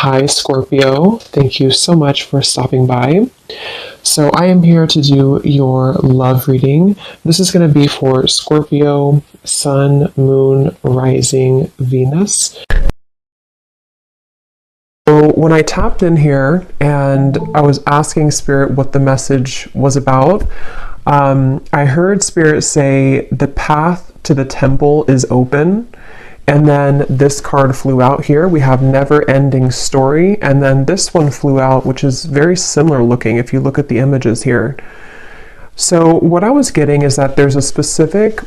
Hi, Scorpio. Thank you so much for stopping by. So, I am here to do your love reading. This is going to be for Scorpio, Sun, Moon, Rising, Venus. So, when I tapped in here and I was asking Spirit what the message was about, I heard Spirit say, "The path to the temple is open." And then this card flew out here. We have Never Ending Story. And then this one flew out, which is very similar looking if you look at the images here. So what I was getting is that there's a specific,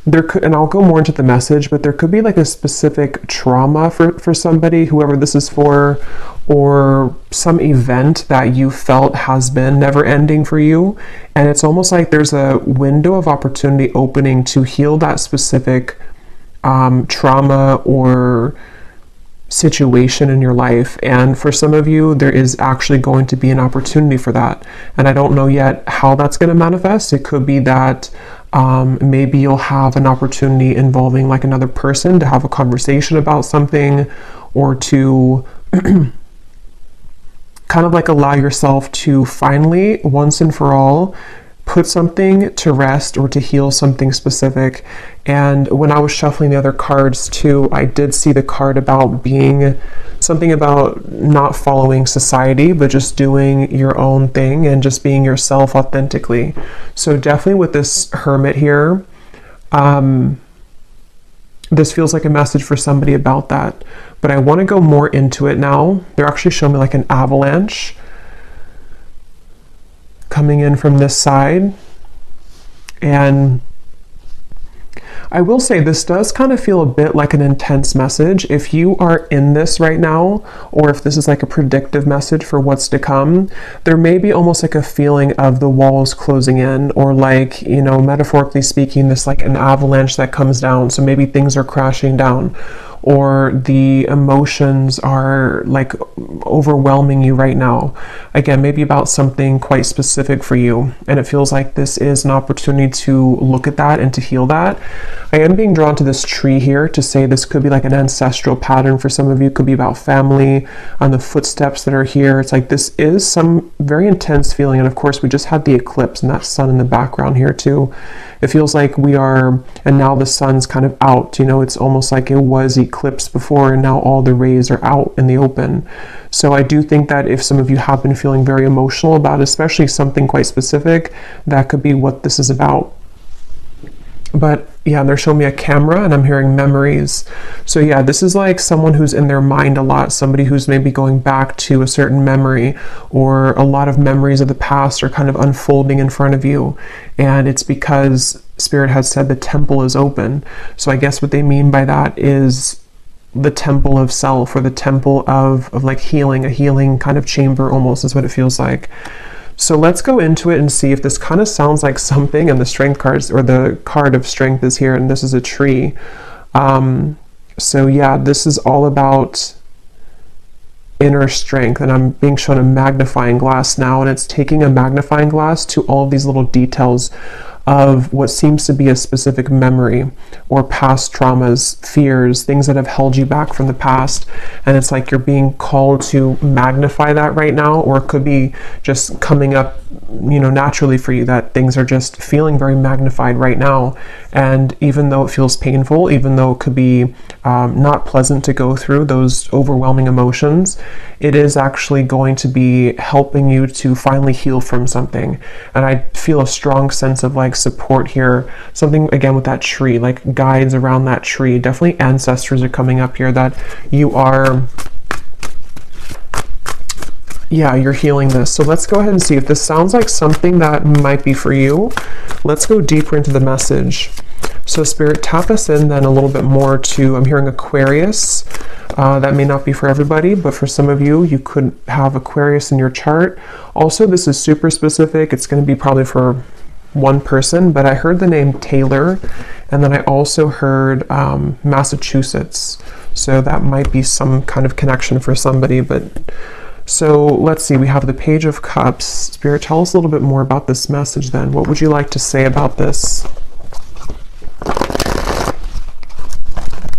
and I'll go more into the message, but there could be like a specific trauma for somebody, whoever this is for, or some event that you felt has been never ending for you. And it's almost like there's a window of opportunity opening to heal that specific trauma or situation in your life. And for some of you, there is actually going to be an opportunity for that. And I don't know yet how that's going to manifest. It could be that maybe you'll have an opportunity involving like another person to have a conversation about something, or to kind of like allow yourself to finally, once and for all, put something to rest or to heal something specific. And when I was shuffling the other cards too, I did see the card about being something about not following society, but just doing your own thing and just being yourself authentically. So definitely with this Hermit here, this feels like a message for somebody about that. But I want to go more into it now. They're actually showing me like an avalanche coming in from this side. And I will say this does kind of feel a bit like an intense message. If you are in this right now, or if this is like a predictive message for what's to come, there may be almost like a feeling of the walls closing in, or like, you know, metaphorically speaking, this like an avalanche that comes down. So maybe things are crashing down, or the emotions are like overwhelming you right now. Again, maybe about something quite specific for you. And it feels like this is an opportunity to look at that and to heal that. I am being drawn to this tree here to say this could be like an ancestral pattern for some of you. It could be about family, on the footsteps that are here. It's like this is some very intense feeling. And of course, we just had the eclipse and that sun in the background here too. It feels like we are, and now the sun's kind of out, you know, it's almost like it was eclipsed before and now all the rays are out in the open. So I do think that if some of you have been feeling very emotional about especially something quite specific, that could be what this is about. But yeah, they're showing me a camera and I'm hearing memories. So yeah, this is like someone who's in their mind a lot, somebody who's maybe going back to a certain memory, or a lot of memories of the past are kind of unfolding in front of you. And it's because Spirit has said the temple is open. So I guess what they mean by that is the temple of self, or the temple of like healing, a healing kind of chamber almost is what it feels like. So let's go into it and see if this kind of sounds like something. And the strength cards, or the card of strength is here, and this is a tree. So yeah, this is all about inner strength, and I'm being shown a magnifying glass now, and it's taking a magnifying glass to all of these little details of what seems to be a specific memory, or past traumas, fears, things that have held you back from the past. And it's like you're being called to magnify that right now, or it could be just coming up, you know, naturally for you, that things are just feeling very magnified right now. And even though it feels painful, even though it could be not pleasant to go through those overwhelming emotions, it is actually going to be helping you to finally heal from something. And I feel a strong sense of like support here, something again with that tree, like guides around that tree. Definitely ancestors are coming up here, that you are, yeah, you're healing this. So let's go ahead and see if this sounds like something that might be for you. Let's go deeper into the message. So Spirit, tap us in then a little bit more to, I'm hearing Aquarius. That may not be for everybody, but for some of you, you could have Aquarius in your chart. Also, this is super specific. It's going to be probably for one person, but I heard the name Taylor, and then I also heard Massachusetts. So that might be some kind of connection for somebody. But so let's see, we have the Page of Cups. Spirit, tell us a little bit more about this message then. What would you like to say about this?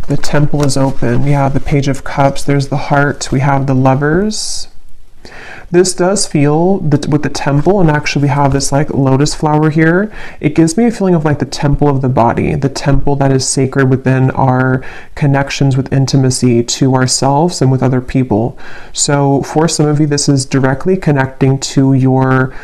The Temple is open. Yeah, the Page of Cups. There's the Heart. We have the Lovers. This does feel with the Temple, and actually we have this like lotus flower here. It gives me a feeling of like the temple of the body, the temple that is sacred within our connections with intimacy to ourselves and with other people. So for some of you, this is directly connecting to your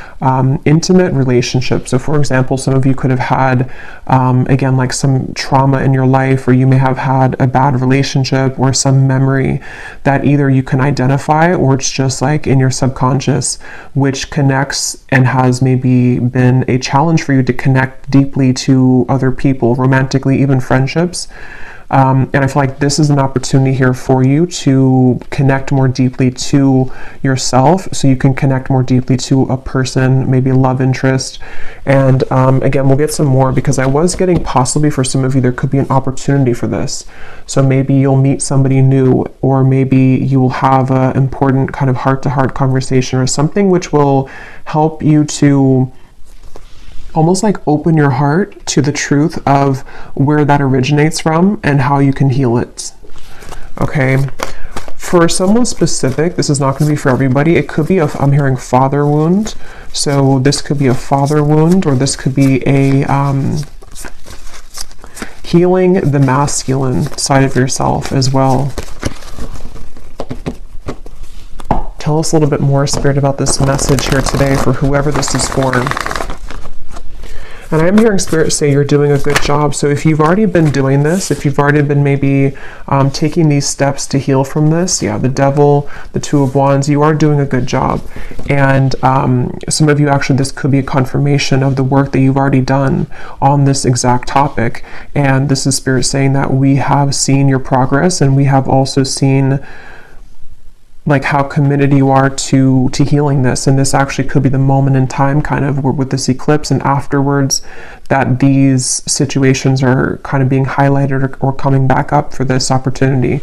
intimate relationship. So for example, some of you could have had, again, like some trauma in your life, or you may have had a bad relationship or some memory that either you can identify or it's just like in your subconscious, which connects and has maybe been a challenge for you to connect deeply to other people, romantically, even friendships. And I feel like this is an opportunity here for you to connect more deeply to yourself, so you can connect more deeply to a person, maybe a love interest. And again, we'll get some more, because I was getting possibly for some of you, there could be an opportunity for this. So maybe you'll meet somebody new, or maybe you will have an important kind of heart-to-heart conversation or something which will help you to almost like open your heart to the truth of where that originates from and how you can heal it. Okay. For someone specific, this is not going to be for everybody. It could be I'm hearing father wound. So this could be a father wound, or this could be a healing the masculine side of yourself as well. Tell us a little bit more, Spirit, about this message here today for whoever this is for. And I'm hearing Spirit say you're doing a good job. So if you've already been doing this, if you've already been maybe taking these steps to heal from this, yeah, the Devil, the Two of Wands, you are doing a good job. And some of you, actually, this could be a confirmation of the work that you've already done on this exact topic. And this is Spirit saying that we have seen your progress, and we have also seen like how committed you are to healing this. And this actually could be the moment in time, kind of with this eclipse and afterwards, that these situations are kind of being highlighted or coming back up for this opportunity.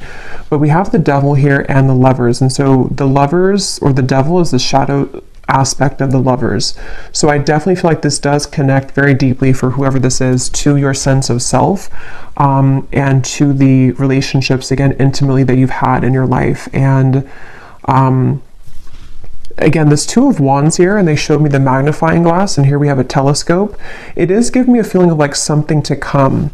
But we have the Devil here and the Lovers. And so the Lovers, or the Devil, is the shadow aspect of the Lovers. So I definitely feel like this does connect very deeply for whoever this is to your sense of self, and to the relationships, again, intimately, that you've had in your life. And again, this Two of Wands here, and they showed me the magnifying glass, and here we have a telescope. It is giving me a feeling of like something to come.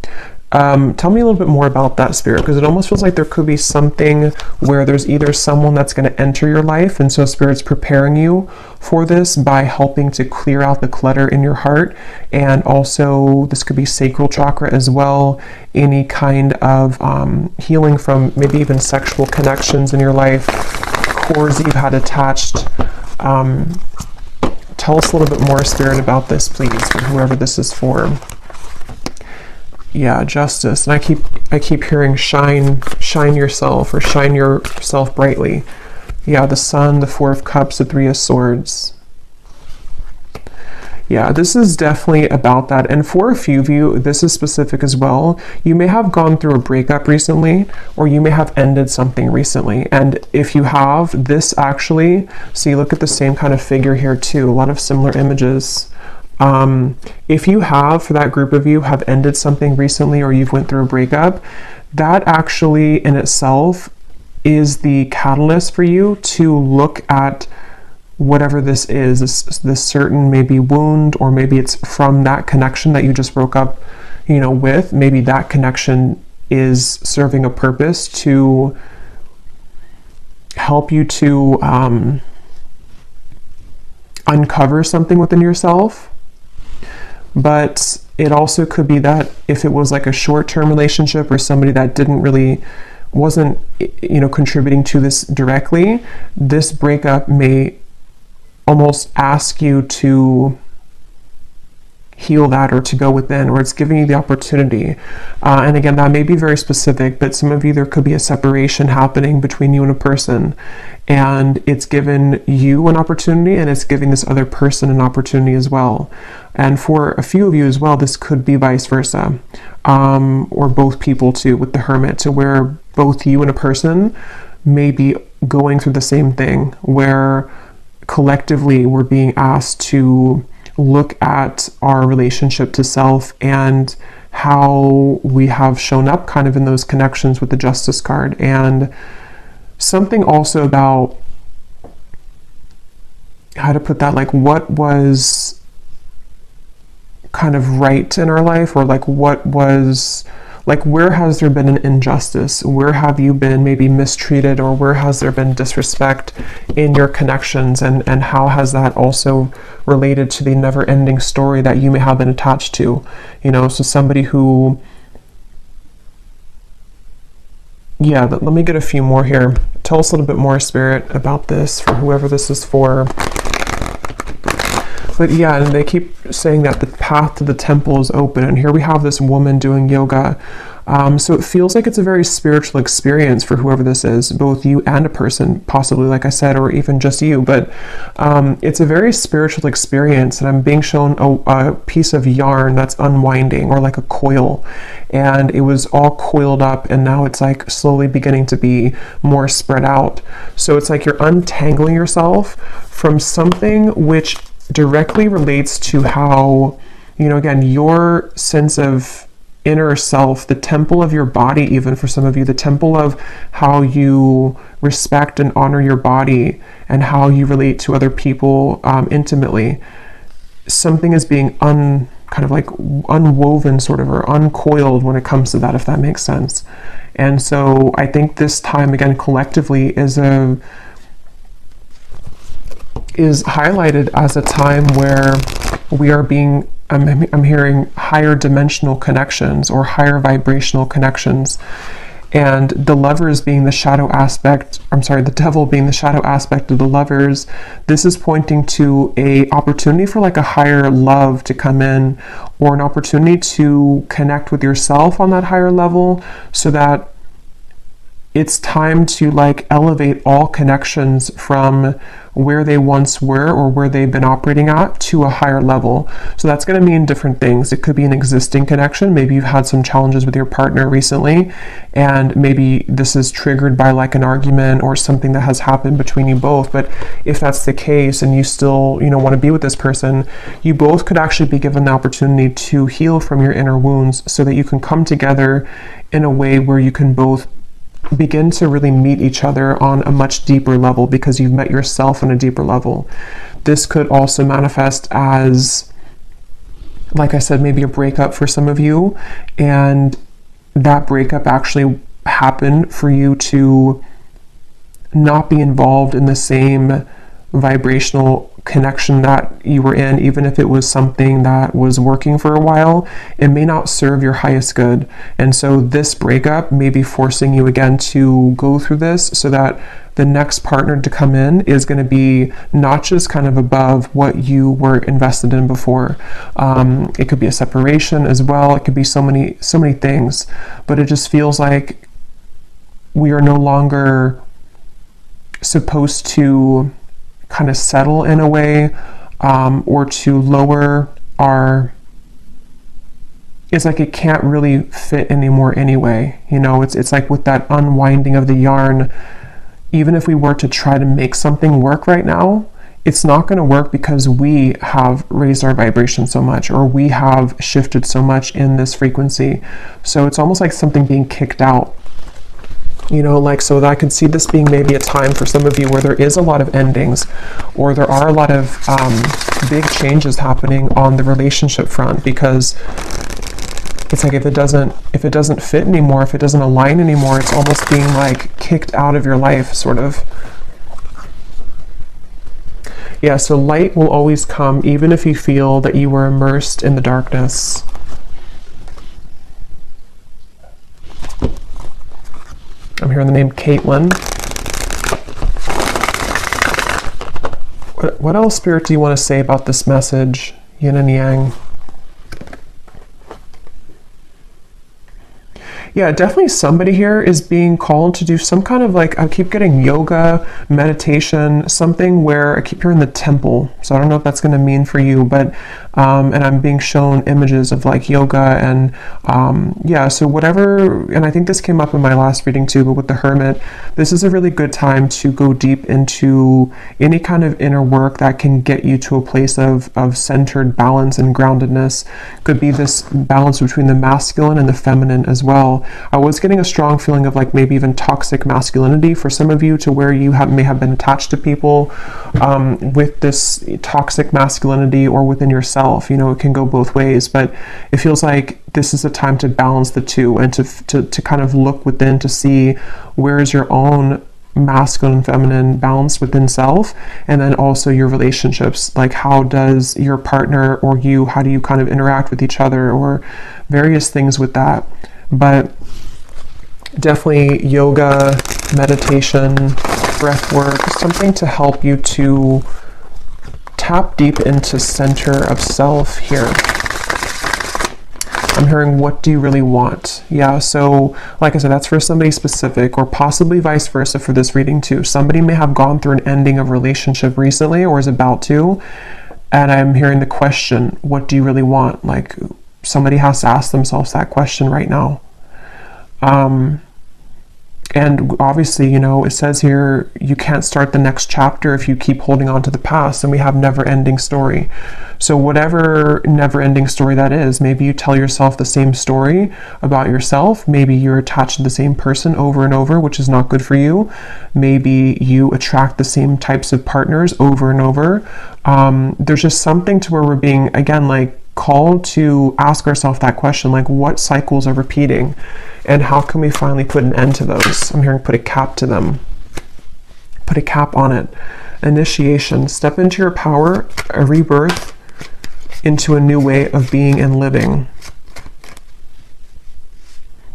Tell me a little bit more about that, Spirit, because it almost feels like there could be something where there's either someone that's going to enter your life, and so Spirit's preparing you for this by helping to clear out the clutter in your heart. And also this could be sacral chakra as well, any kind of healing from maybe even sexual connections in your life, cords you've had attached. Tell us a little bit more, Spirit, about this, please, for whoever this is for. Yeah, Justice. And I keep hearing shine yourself, or shine yourself brightly. Yeah, the Sun, the Four of Cups, the Three of Swords. Yeah, this is definitely about that. And for a few of you, this is specific as well. You may have gone through a breakup recently, or you may have ended something recently. And if you have, this actually, so you look at the same kind of figure here too, a lot of similar images. If you have, for that group of you, have ended something recently, or you've went through a breakup, that actually in itself is the catalyst for you to look at whatever this is, this certain maybe wound, or maybe it's from that connection that you just broke up, with. Maybe that connection is serving a purpose to help you to uncover something within yourself. But it also could be that if it was like a short-term relationship, or somebody that wasn't contributing to this directly, this breakup may almost ask you to heal that, or to go within, or it's giving you the opportunity. And again, that may be very specific, but some of you, there could be a separation happening between you and a person, and it's given you an opportunity, and it's giving this other person an opportunity as well. And for a few of you as well, this could be vice versa, or both people too, with the Hermit, to where both you and a person may be going through the same thing, where collectively we're being asked to look at our relationship to self and how we have shown up kind of in those connections with the Justice card. And something also about how to put that, like what was kind of right in our life, or like what was, like where has there been an injustice? Where have you been maybe mistreated, or where has there been disrespect in your connections? And how has that also related to the never-ending story that you may have been attached to? You know, so somebody who, yeah, let me get a few more here. Tell us a little bit more, Spirit, about this for whoever this is for. But yeah, and they keep saying that the path to the temple is open. And here we have this woman doing yoga. So it feels like it's a very spiritual experience for whoever this is, both you and a person, possibly, like I said, or even just you. But it's a very spiritual experience. And I'm being shown a piece of yarn that's unwinding, or like a coil. And it was all coiled up, and now it's like slowly beginning to be more spread out. So it's like you're untangling yourself from something which directly relates to how, you know, again, your sense of inner self, the temple of your body, even for some of you, the temple of how you respect and honor your body and how you relate to other people intimately. Something is being kind of like unwoven sort of, or uncoiled when it comes to that, if that makes sense. And so I think this time, again, collectively is highlighted as a time where we are being, I'm hearing higher dimensional connections, or higher vibrational connections. And the Lovers being the shadow aspect, the Devil being the shadow aspect of the Lovers, this is pointing to a opportunity for like a higher love to come in, or an opportunity to connect with yourself on that higher level, so that it's time to like elevate all connections from where they once were, or where they've been operating at, to a higher level. So that's going to mean different things. It could be an existing connection. Maybe you've had some challenges with your partner recently, and maybe this is triggered by like an argument or something that has happened between you both. But if that's the case, and you still, you know, want to be with this person, you both could actually be given the opportunity to heal from your inner wounds, so that you can come together in a way where you can both begin to really meet each other on a much deeper level, because you've met yourself on a deeper level. This could also manifest as, like I said, maybe a breakup for some of you, and that breakup actually happened for you to not be involved in the same vibrational connection that you were in. Even if it was something that was working for a while, it may not serve your highest good. And so this breakup may be forcing you again to go through this, so that the next partner to come in is going to be not just kind of above what you were invested in before. It could be a separation as well. It could be so many things, but it just feels like we are no longer supposed to kind of settle in a way, or to lower our, it's like it can't really fit anymore anyway. You know, it's like with that unwinding of the yarn, even if we were to try to make something work right now, it's not going to work, because we have raised our vibration so much, or we have shifted so much in this frequency. So it's almost like something being kicked out. You know, like, so that I could see this being maybe a time for some of you where there is a lot of endings, or there are a lot of big changes happening on the relationship front, because it's like if it doesn't fit anymore, if it doesn't align anymore, it's almost being like kicked out of your life, sort of. Yeah, so light will always come, even if you feel that you were immersed in the darkness. I'm hearing the name Caitlin. What else, Spirit, do you want to say about this message, yin and yang? Yeah, definitely somebody here is being called to do some kind of like, I keep getting yoga, meditation, something where I keep hearing the temple. So I don't know if that's going to mean for you, but, and I'm being shown images of like yoga and, yeah, so whatever, and I think this came up in my last reading too, but with the Hermit, this is a really good time to go deep into any kind of inner work that can get you to a place of centered balance and groundedness. Could be this balance between the masculine and the feminine as well. I was getting a strong feeling of like maybe even toxic masculinity for some of you, to where you may have been attached to people with this toxic masculinity, or within yourself. You know, it can go both ways, but it feels like this is a time to balance the two, and to kind of look within to see where is your own masculine and feminine balance within self, and then also your relationships, like how does your partner or you, how do you kind of interact with each other, or various things with that. But definitely yoga, meditation, breath work, something to help you to tap deep into center of self here. I'm hearing, what do you really want? Yeah, so like I said, that's for somebody specific, or possibly vice versa for this reading too. Somebody may have gone through an ending of relationship recently, or is about to, and I'm hearing the question, what do you really want? Like, somebody has to ask themselves that question right now. And obviously, you know, it says here, you can't start the next chapter if you keep holding on to the past, and we have never-ending story. So whatever never-ending story that is, maybe you tell yourself the same story about yourself. Maybe you're attached to the same person over and over, which is not good for you. Maybe you attract the same types of partners over and over. There's just something to where we're being, again, like, called to ask ourselves that question, like, what cycles are repeating, and how can we finally put an end to those? I'm hearing put a cap to them. Put a cap on it. Initiation. Step into your power, a rebirth into a new way of being and living.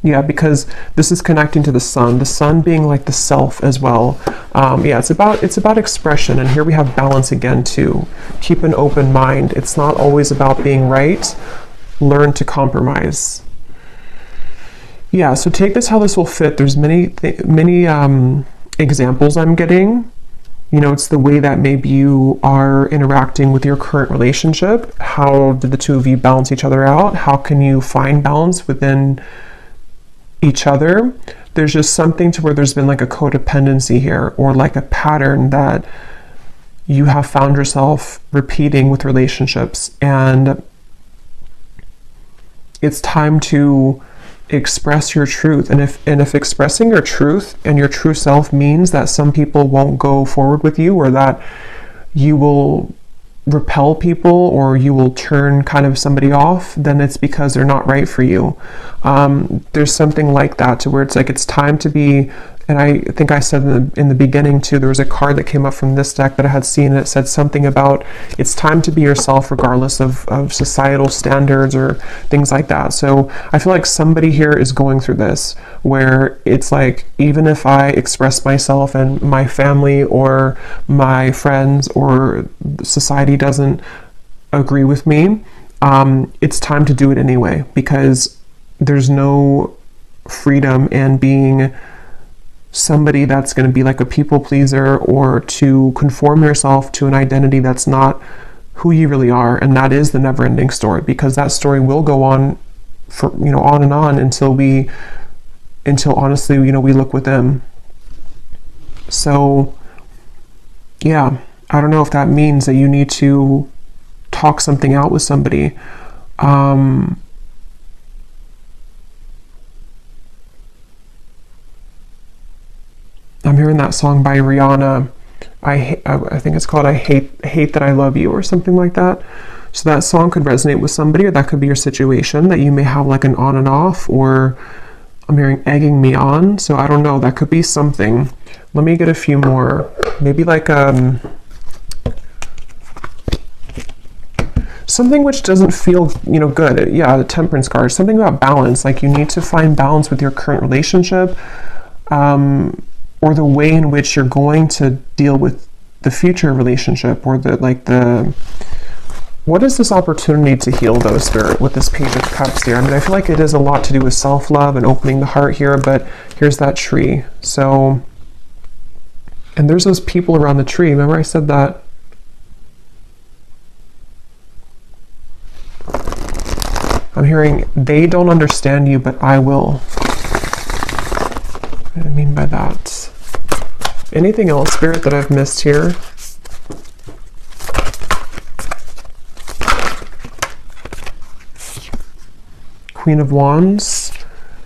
Yeah, because this is connecting to the sun being like the self as well. Yeah, it's about expression, and here we have balance again too. Keep an open mind. It's not always about being right. Learn to compromise. Yeah, so take this how this will fit. There's many examples I'm getting. You know, it's the way that maybe you are interacting with your current relationship. How did the two of you balance each other out? How can you find balance within each other? There's just something to where there's been like a codependency here, or like a pattern that you have found yourself repeating with relationships, and it's time to express your truth. And if expressing your truth and your true self means that some people won't go forward with you, or that you will repel people, or you will turn kind of somebody off, then it's because they're not right for you. There's something like that, to where it's like, it's time to be, and I think I said in the beginning too, there was a card that came up from this deck that I had seen, and it said something about it's time to be yourself regardless of societal standards or things like that. So I feel like somebody here is going through this, where it's like, even if I express myself and my family or my friends or society doesn't agree with me, it's time to do it anyway, because there's no freedom in being somebody that's going to be like a people pleaser, or to conform yourself to an identity that's not who you really are. And that is the never-ending story, because that story will go on for, you know, on and on until honestly, you know, we look within. So yeah, I don't know if that means that you need to talk something out with somebody. I'm hearing that song by Rihanna. I think it's called I Hate That I Love You, or something like that. So that song could resonate with somebody, or that could be your situation, that you may have like an on and off, or I'm hearing egging me on. So I don't know, that could be something. Let me get a few more. Maybe like something which doesn't feel, you know, good. Yeah, the Temperance card. Something about balance. Like, you need to find balance with your current relationship, or the way in which you're going to deal with the future relationship, or the What is this opportunity to heal though, Spirit, with this Page of Cups here? I mean, I feel like it is a lot to do with self-love and opening the heart here, but here's that tree. So, and there's those people around the tree. Remember I said that? I'm hearing, they don't understand you, but I will. What do I mean by that? Anything else, Spirit, that I've missed here? Queen of Wands,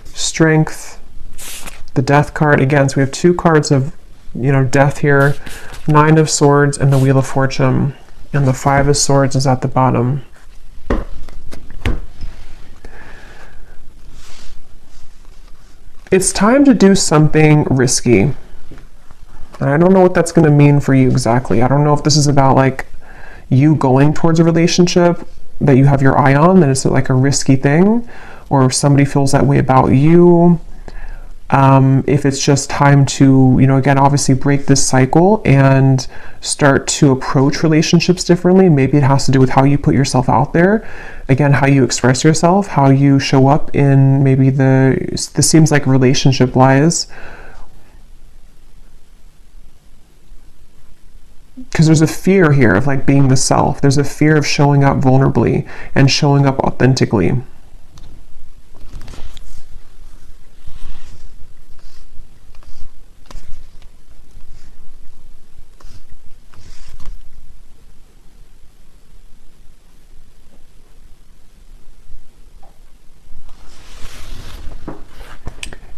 Strength, the Death card. Again, so we have two cards of, death here. Nine of Swords and the Wheel of Fortune. And the Five of Swords is at the bottom. It's time to do something risky. And I don't know what that's going to mean for you exactly. I don't know if this is about like you going towards a relationship that you have your eye on, that it's like a risky thing, or if somebody feels that way about you. If it's just time to, again, obviously break this cycle and start to approach relationships differently. Maybe it has to do with how you put yourself out there. Again, how you express yourself, how you show up in maybe this seems like relationship wise. Because there's a fear here of like being the self. There's a fear of showing up vulnerably and showing up authentically.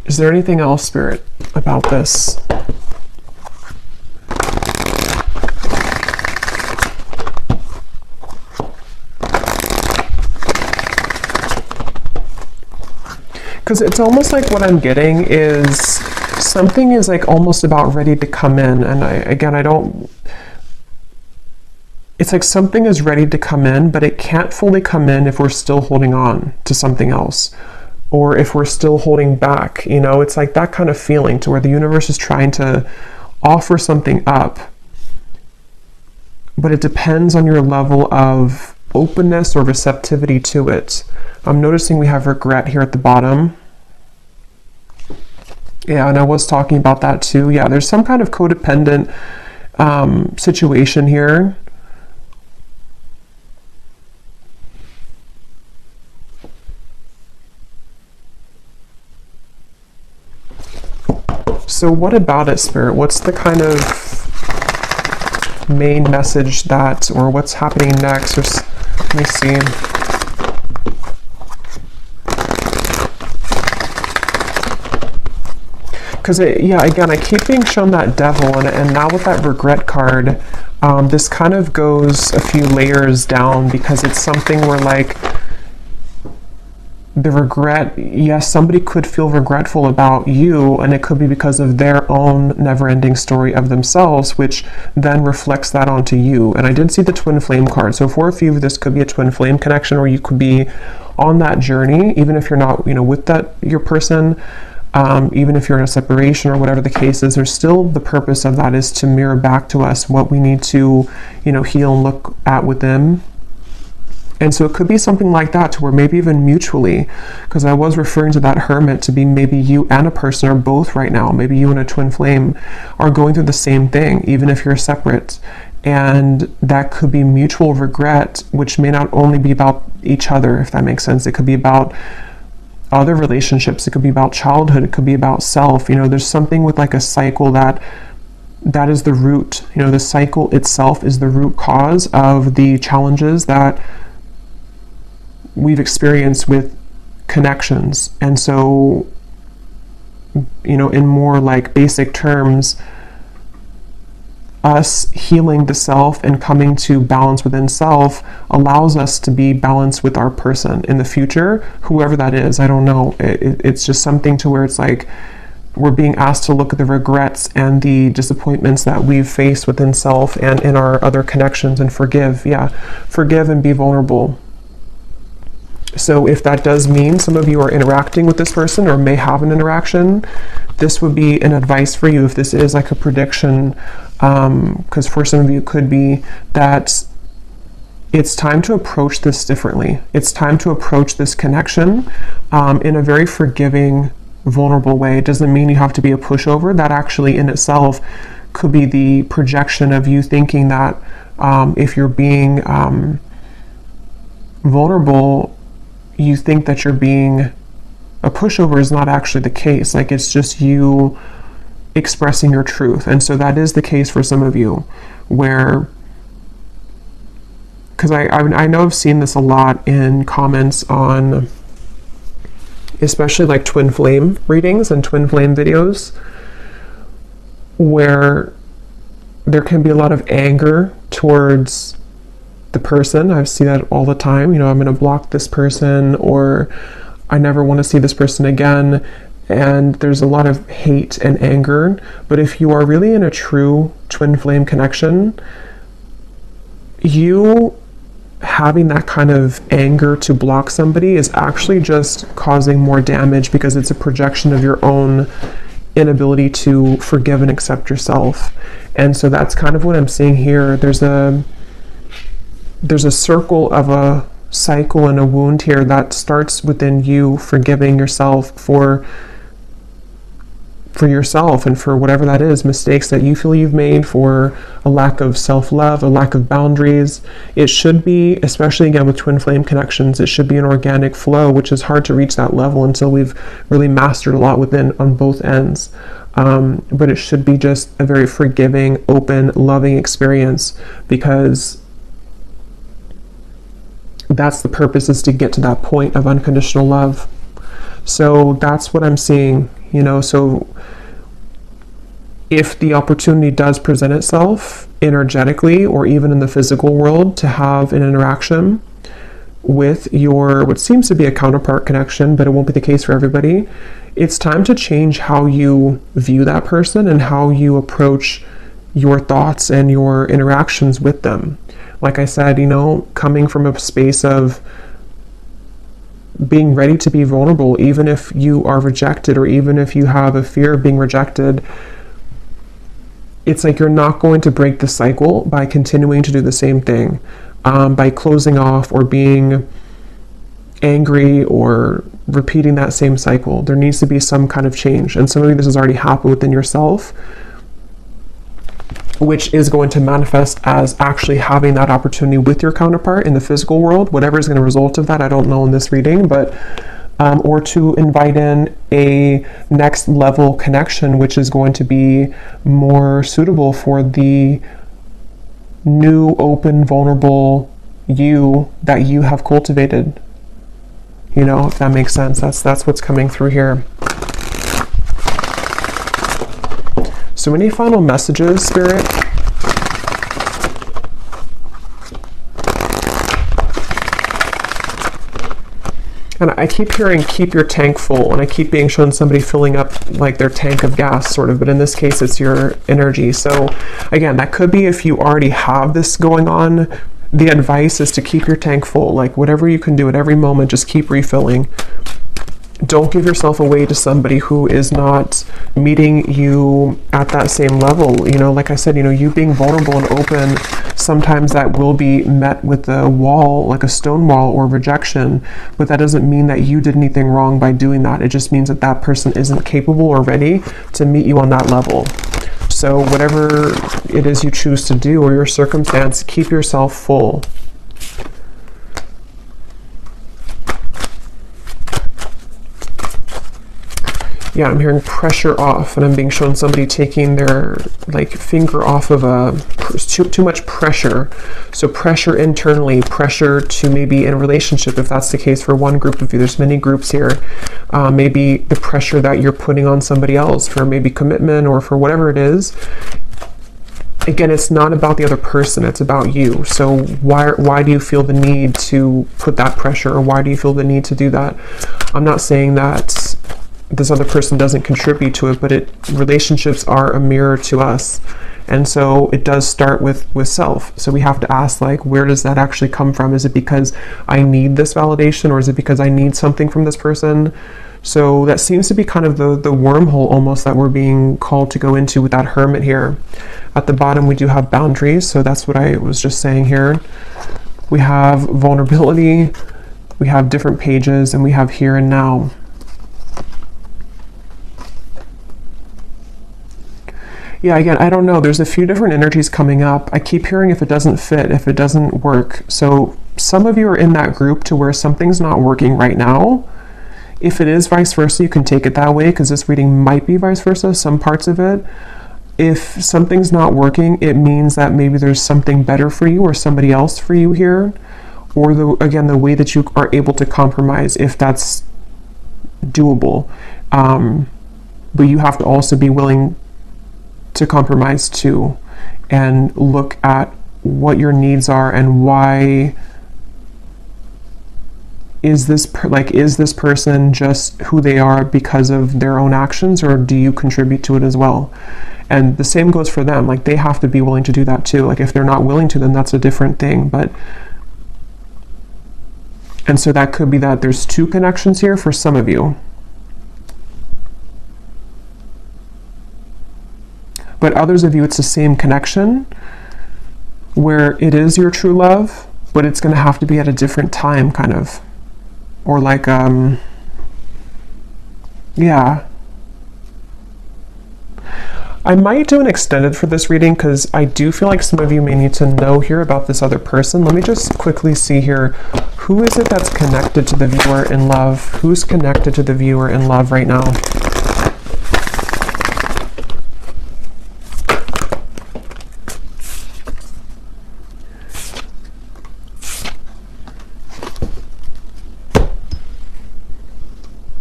Is there anything else, Spirit, about this? Because it's almost like what I'm getting is something is like almost about ready to come in. And it's like something is ready to come in, but it can't fully come in if we're still holding on to something else. Or if we're still holding back, it's like that kind of feeling to where the universe is trying to offer something up. But it depends on your level of openness or receptivity to it. I'm noticing we have regret here at the bottom. Yeah, and I was talking about that too. Yeah, there's some kind of codependent situation here. So what about it, Spirit? What's the kind of main message that, or what's happening next? Let me see. Because, again, I keep being shown that Devil, and now with that regret card, this kind of goes a few layers down, because it's something where, like, the regret, yes, somebody could feel regretful about you, and it could be because of their own never-ending story of themselves, which then reflects that onto you. And I did see the twin flame card. So for a few of this could be a twin flame connection, or you could be on that journey, even if you're not, with your person, even if you're in a separation or whatever the case is, there's still the purpose of that is to mirror back to us what we need to, heal and look at within. And so it could be something like that, to where maybe even mutually, because I was referring to that Hermit to be maybe you and a person are both right now. Maybe you and a twin flame are going through the same thing, even if you're separate. And that could be mutual regret, which may not only be about each other, if that makes sense. It could be about other relationships. It could be about childhood. It could be about self. There's something with like a cycle that is the root. The cycle itself is the root cause of the challenges that we've experienced with connections. And so, in more like basic terms, us healing the self and coming to balance within self allows us to be balanced with our person in the future, whoever that is. I don't know. It's just something to where it's like we're being asked to look at the regrets and the disappointments that we've faced within self and in our other connections and forgive. Yeah, forgive and be vulnerable. So if that does mean some of you are interacting with this person or may have an interaction, this would be an advice for you if this is like a prediction, because for some of you it could be that it's time to approach this differently. It's time to approach this connection in a very forgiving, vulnerable way. It doesn't mean you have to be a pushover. That actually in itself could be the projection of you thinking that if you're being vulnerable, you think that you're being a pushover. Is not actually the case. Like, it's just you expressing your truth. And so that is the case for some of you, where, because I know I've seen this a lot in comments on especially like twin flame readings and twin flame videos, where there can be a lot of anger towards the person. I see that all the time. You know, I'm going to block this person, or I never want to see this person again. And there's a lot of hate and anger. But if you are really in a true twin flame connection, you having that kind of anger to block somebody is actually just causing more damage, because it's a projection of your own inability to forgive and accept yourself. And so that's kind of what I'm seeing here. There's a circle of a cycle and a wound here that starts within you forgiving yourself for yourself and for whatever that is, mistakes that you feel you've made, for a lack of self-love, a lack of boundaries. It should be, especially again with twin flame connections, it should be an organic flow, which is hard to reach that level until we've really mastered a lot within on both ends. But it should be just a very forgiving, open, loving experience, because that's the purpose, is to get to that point of unconditional love. So that's what I'm seeing, you know. So if the opportunity does present itself energetically or even in the physical world to have an interaction with your, what seems to be a counterpart connection, but it won't be the case for everybody, it's time to change how you view that person and how you approach your thoughts and your interactions with them. Like I said, you know, coming from a space of being ready to be vulnerable, even if you are rejected, or even if you have a fear of being rejected. It's like you're not going to break the cycle by continuing to do the same thing, by closing off or being angry or repeating that same cycle. There needs to be some kind of change. And some of you, this has already happened within yourself, which is going to manifest as actually having that opportunity with your counterpart in the physical world. Whatever is going to result of that, I don't know in this reading, but or to invite in a next level connection, which is going to be more suitable for the new, open, vulnerable you that you have cultivated. You know, if that makes sense. That's what's coming through here. So any final messages, Spirit? And I keep hearing, keep your tank full, and I keep being shown somebody filling up like their tank of gas, sort of, but in this case, it's your energy. So again, that could be if you already have this going on. The advice is to keep your tank full, like whatever you can do at every moment, just keep refilling. Don't give yourself away to somebody who is not meeting you at that same level. You know, like I said, you know, you being vulnerable and open, sometimes that will be met with a wall, like a stone wall or rejection, but that doesn't mean that you did anything wrong by doing that. It just means that that person isn't capable or ready to meet you on that level. So whatever it is you choose to do, or your circumstance, keep yourself full. Yeah, I'm hearing pressure off, and I'm being shown somebody taking their like finger off of too much pressure. So pressure internally, pressure to maybe in a relationship, if that's the case for one group of you. There's many groups here. Maybe the pressure that you're putting on somebody else for maybe commitment or for whatever it is. Again, it's not about the other person, it's about you. So why do you feel the need to put that pressure, or why do you feel the need to do that? I'm not saying that this other person doesn't contribute to it, but relationships are a mirror to us. And so it does start with self. So we have to ask, like, where does that actually come from? Is it because I need this validation, or is it because I need something from this person? So that seems to be kind of the wormhole almost that we're being called to go into with that Hermit here. At the bottom, we do have boundaries. So that's what I was just saying here. We have vulnerability, we have different pages, and we have here and now. Yeah, again, I don't know. There's a few different energies coming up. I keep hearing if it doesn't fit, if it doesn't work. So some of you are in that group to where something's not working right now. If it is vice versa, you can take it that way, because this reading might be vice versa, some parts of it. If something's not working, it means that maybe there's something better for you or somebody else for you here. Or again, the way that you are able to compromise, if that's doable. But you have to also be willing to compromise too, and look at what your needs are and why is this person just who they are because of their own actions, or do you contribute to it as well? And the same goes for them. Like, they have to be willing to do that too. Like, if they're not willing to, then that's a different thing. And so that could be that there's two connections here for some of you. But others of you, it's the same connection where it is your true love, but it's going to have to be at a different time, kind of. Or like, yeah. I might do an extended for this reading, because I do feel like some of you may need to know here about this other person. Let me just quickly see here. Who is it that's connected to the viewer in love? Who's connected to the viewer in love right now?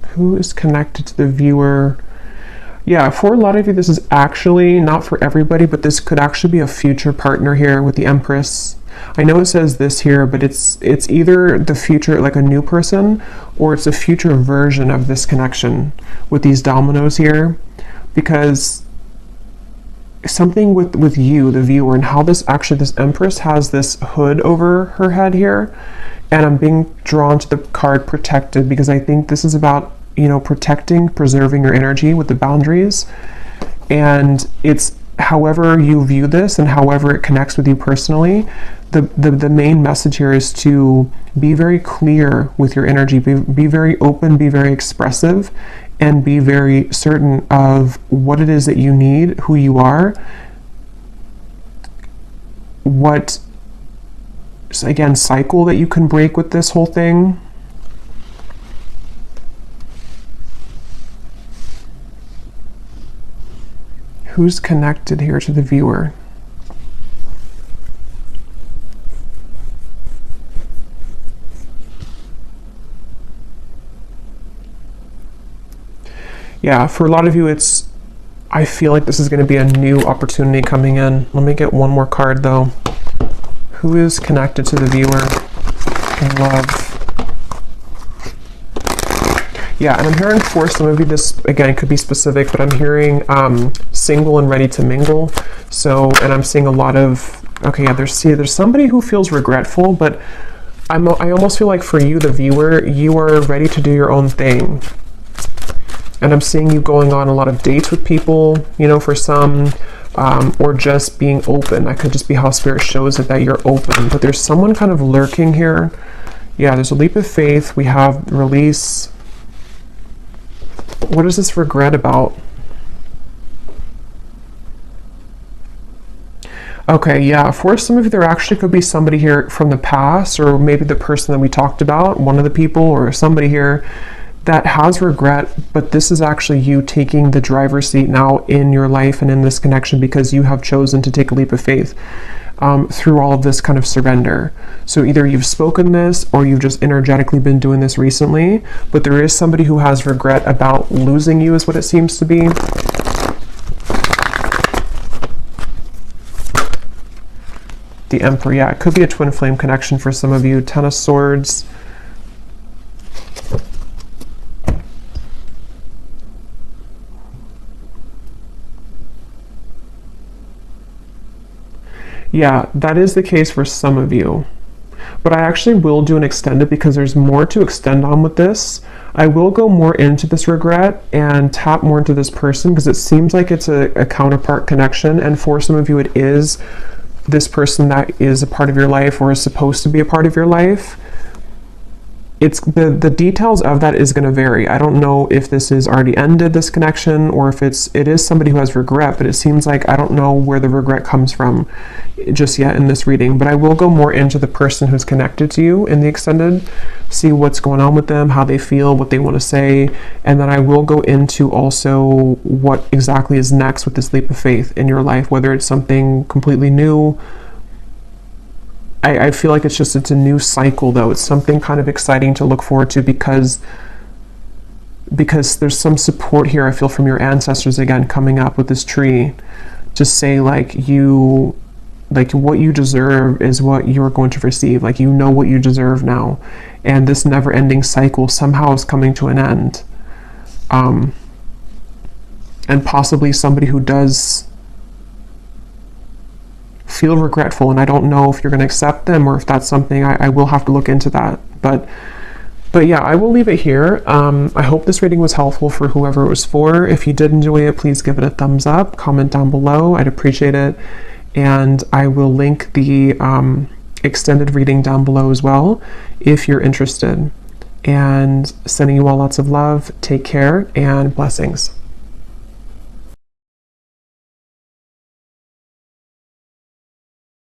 Who is connected to the viewer? Yeah, for a lot of you, this is actually not for everybody, but this could actually be a future partner here with the Empress. I know it says this here, but it's either the future, like a new person, or it's a future version of this connection with these dominoes here, because something with you, the viewer, and how this Empress has this hood over her head here, and I'm being drawn to the card protected, because I think this is about, you know, protecting, preserving your energy with the boundaries. And it's however you view this and however it connects with you personally, the main message here is to be very clear with your energy, be very open, be very expressive, and be very certain of what it is that you need, who you are, what, again, cycle that you can break with this whole thing. Who's connected here to the viewer? Yeah, for a lot of you, I feel like this is going to be a new opportunity coming in. Let me get one more card though. Who is connected to the viewer in love? Yeah, and I'm hearing for some of you, this, again, could be specific, but I'm hearing single and ready to mingle. So, and I'm seeing a lot of, okay, yeah, there's somebody who feels regretful, but I almost feel like for you, the viewer, you are ready to do your own thing. And I'm seeing you going on a lot of dates with people, you know, for some, or just being open. That could just be how Spirit shows it, that you're open. But there's someone kind of lurking here. Yeah, there's a leap of faith. We have release. What is this regret about? Okay, yeah, for some of you, there actually could be somebody here from the past, or maybe the person that we talked about, one of the people, or somebody here that has regret, but this is actually you taking the driver's seat now in your life and in this connection, because you have chosen to take a leap of faith through all of this kind of surrender. So either you've spoken this, or you've just energetically been doing this recently, but there is somebody who has regret about losing you, is what it seems to be. The Emperor, yeah, it could be a twin flame connection for some of you. Ten of Swords. Yeah, that is the case for some of you. But I actually will do an extended, because there's more to extend on with this. I will go more into this regret and tap more into this person, because it seems like it's a counterpart connection. And for some of you, it is this person that is a part of your life or is supposed to be a part of your life, it's the details of that is going to vary. I don't know if this is already ended, this connection, or if it is somebody who has regret, but it seems like I don't know where the regret comes from just yet in this reading. But I will go more into the person who's connected to you in the extended, see what's going on with them, how they feel, what they want to say, and then I will go into also what exactly is next with this leap of faith in your life, whether it's something completely new. I feel like it's a new cycle, though. It's something kind of exciting to look forward to because there's some support here, I feel, from your ancestors again coming up with this tree to say what you deserve is what you're going to receive. Like, you know what you deserve now, and this never-ending cycle somehow is coming to an end. And possibly somebody who does feel regretful, and I don't know if you're going to accept them or if that's something I will have to look into that. But yeah, I will leave it here. I hope this reading was helpful for whoever it was for. If you did enjoy it, please give it a thumbs up, comment down below. I'd appreciate it. And I will link the extended reading down below as well if you're interested. And sending you all lots of love. Take care and blessings.